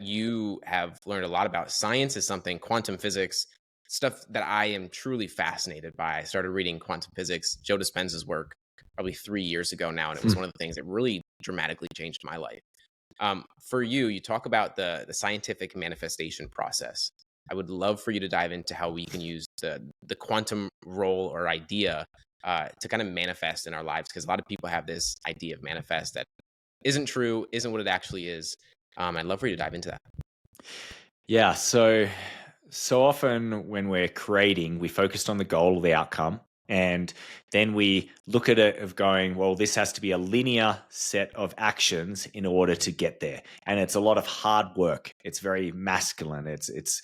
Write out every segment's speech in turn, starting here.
you have learned a lot about. Science is something, quantum physics, stuff that I am truly fascinated by. I started reading quantum physics, Joe Dispenza's work, probably 3 years ago now, and it was one of the things that really dramatically changed my life. For you, you talk about the scientific manifestation process. I would love for you to dive into how we can use the quantum role or idea to kind of manifest in our lives, because a lot of people have this idea of manifest that isn't true, isn't what it actually is. I'd love for you to dive into that. Yeah. So often when we're creating, we focused on the goal or the outcome. And then we look at it of going, well, this has to be a linear set of actions in order to get there. And it's a lot of hard work. It's very masculine. It's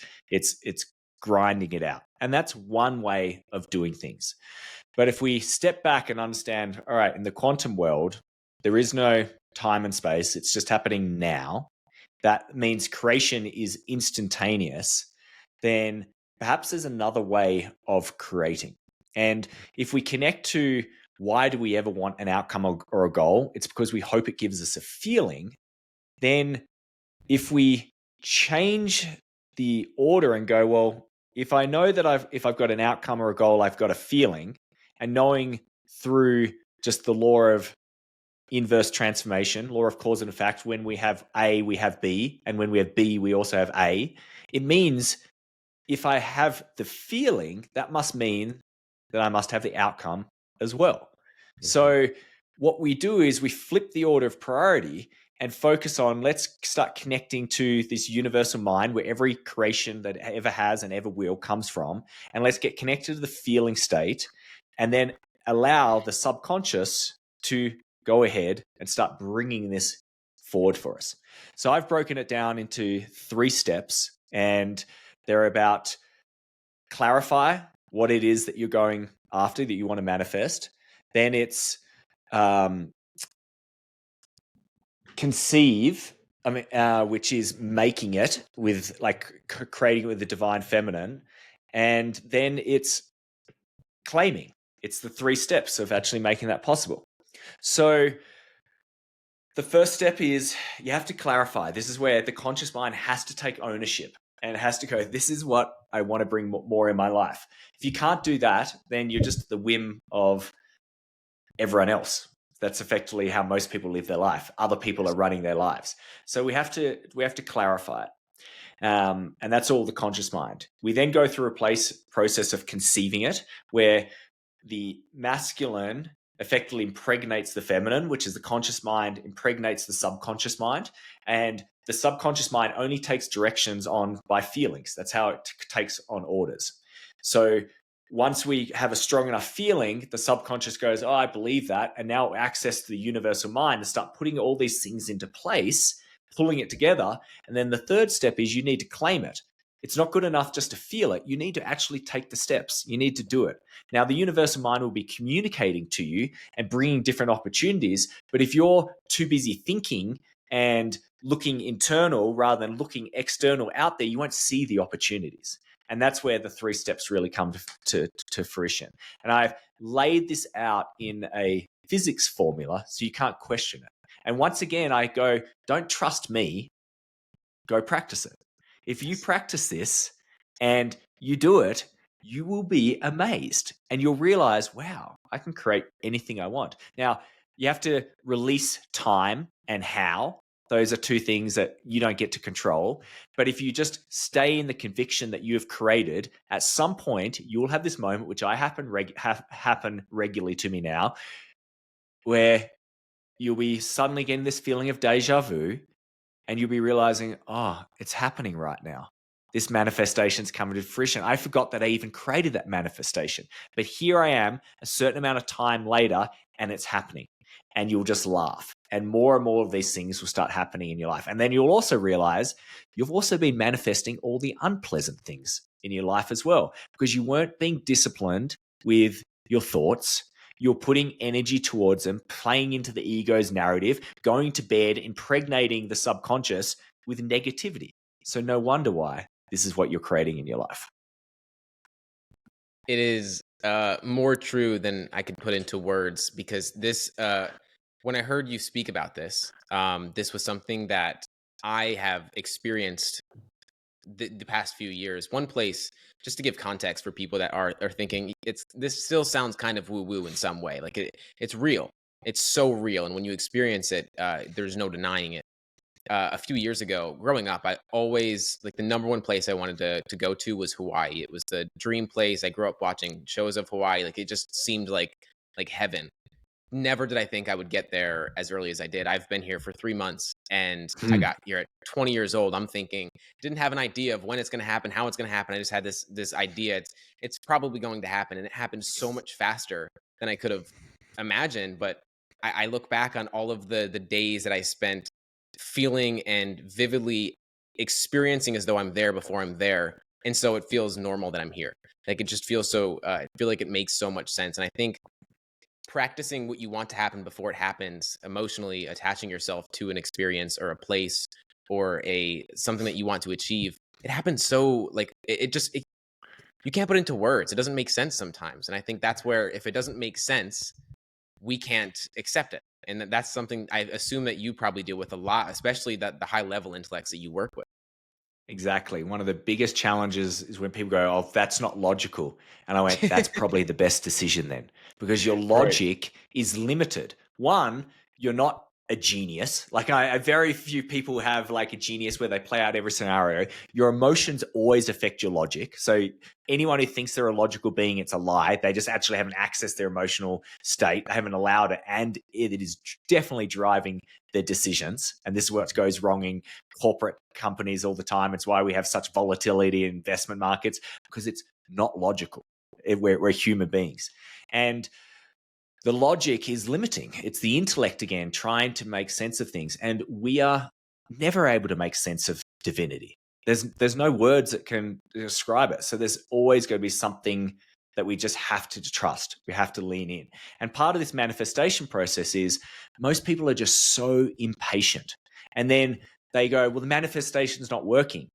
grinding it out. And that's one way of doing things. But if we step back and understand, all right, in the quantum world, there is no time and space. It's just happening now. That means creation is instantaneous. Then perhaps there's another way of creating. And if we connect to why do we ever want an outcome or a goal, it's because we hope it gives us a feeling. Then if we change the order and go, well, if I know that if I've got an outcome or a goal, I've got a feeling, and knowing through just the law of inverse transformation, law of cause and effect, when we have A, we have B, and when we have B, we also have A. It means if I have the feeling, that must mean that I must have the outcome as well. Mm-hmm. So what we do is we flip the order of priority and focus on, let's start connecting to this universal mind where every creation that ever has and ever will comes from. And let's get connected to the feeling state and then allow the subconscious to go ahead and start bringing this forward for us. So I've broken it down into 3 steps, and they're about clarify what it is that you're going after, that you want to manifest. Then it's conceive, which is making it with, like, creating it with the divine feminine. And then it's claiming. It's the 3 steps of actually making that possible. So the first step is you have to clarify. This is where the conscious mind has to take ownership and it has to go, this is what I want to bring more in my life. If you can't do that, then you're just at the whim of everyone else. That's effectively how most people live their life. Other people are running their lives. So we have to clarify it. And that's all the conscious mind. We then go through a process of conceiving it, where the masculine effectively impregnates the feminine, which is the conscious mind impregnates the subconscious mind. And the subconscious mind only takes directions by feelings. That's how it takes on orders. So once we have a strong enough feeling, the subconscious goes, oh, I believe that. And now access to the universal mind to start putting all these things into place, pulling it together. And then the third step is you need to claim it. It's not good enough just to feel it. You need to actually take the steps. You need to do it. Now, the universal mind will be communicating to you and bringing different opportunities. But if you're too busy thinking and looking internal rather than looking external out there, you won't see the opportunities. And that's where the 3 steps really come to fruition. And I've laid this out in a physics formula so you can't question it. And once again, I go, don't trust me, go practice it. If you practice this and you do it, you will be amazed and you'll realize, wow, I can create anything I want. Now, you have to release time and how. Those are 2 things that you don't get to control. But if you just stay in the conviction that you have created, at some point, you will have this moment, which happen regularly to me now, where you'll be suddenly getting this feeling of deja vu. And you'll be realizing, oh, it's happening right now. This manifestation's coming to fruition. I forgot that I even created that manifestation. But here I am, a certain amount of time later, and it's happening. And you'll just laugh. And more of these things will start happening in your life. And then you'll also realize you've also been manifesting all the unpleasant things in your life as well, because you weren't being disciplined with your thoughts. You're putting energy towards them, playing into the ego's narrative, going to bed, impregnating the subconscious with negativity. So no wonder why this is what you're creating in your life. It is more true than I could put into words, because this, when I heard you speak about this, this was something that I have experienced the past few years. One place, just to give context for people that are thinking, this still sounds kind of woo woo in some way. Like it's real. It's so real, and when you experience it, there's no denying it. A few years ago, growing up, I always like the number one place I wanted to go to was Hawaii. It was the dream place. I grew up watching shows of Hawaii. Like it just seemed like heaven. Never did I think I would get there as early as I did. I've been here for 3 months and I Hmm. got here at 20 years old. I'm thinking, didn't have an idea of when it's going to happen, how it's going to happen. I just had this idea. It's probably going to happen, and it happened so much faster than I could have imagined. But I look back on all of the days that I spent feeling and vividly experiencing as though I'm there before I'm there. And so it feels normal that I'm here. Like it just feels so, I feel like it makes so much sense. And I think practicing what you want to happen before it happens, emotionally attaching yourself to an experience or a place or a something that you want to achieve, it happens so like you can't put it into words. It doesn't make sense sometimes. And I think that's where if it doesn't make sense, we can't accept it. And that's something I assume that you probably deal with a lot, especially that the high level intellects that you work with. Exactly. One of the biggest challenges is when people go, "Oh, that's not logical." And I went, "That's probably the best decision then, because your Right. logic is limited. One, you're not a genius. Like very few people have like a genius where they play out every scenario. Your emotions always affect your logic. So anyone who thinks they're a logical being, it's a lie. They just actually haven't accessed their emotional state. They haven't allowed it, and it is definitely driving their decisions. And this is what goes wrong in corporate companies all the time. It's why we have such volatility in investment markets, because it's not logical. We're human beings. And the logic is limiting. It's the intellect again, trying to make sense of things. And we are never able to make sense of divinity. There's no words that can describe it. So there's always going to be something that we just have to trust. We have to lean in. And part of this manifestation process is most people are just so impatient. And then they go, well, the manifestation is not working.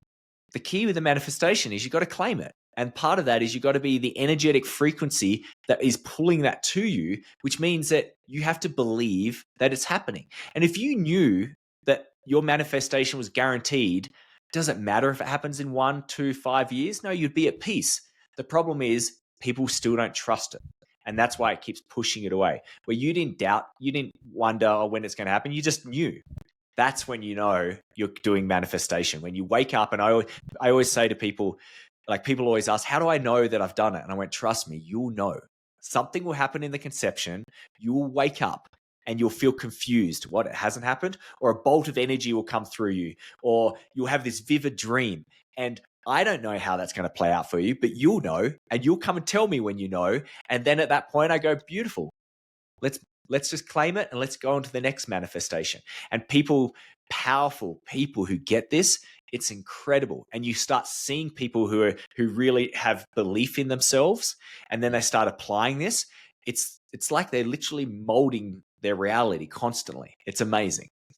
The key with the manifestation is you've got to claim it. And part of that is you've got to be the energetic frequency that is pulling that to you, which means that you have to believe that it's happening. And if you knew that your manifestation was guaranteed, does it matter if it happens in 1, 2, 5 years? No, you'd be at peace. The problem is people still don't trust it. And that's why it keeps pushing it away. Where you didn't doubt, you didn't wonder when it's going to happen, you just knew. That's when you know you're doing manifestation. When you wake up, and I always say to people, like people always ask, how do I know that I've done it? And I went, trust me, you'll know. Something will happen in the conception. You will wake up and you'll feel confused. What, it hasn't happened? Or a bolt of energy will come through you, or you'll have this vivid dream. And I don't know how that's going to play out for you, but you'll know, and you'll come and tell me when you know. And then at that point I go, beautiful. Let's just claim it and let's go on to the next manifestation. And powerful people who get this, it's incredible. And you start seeing people who really have belief in themselves, and then they start applying this. It's like they're literally molding their reality constantly. It's amazing.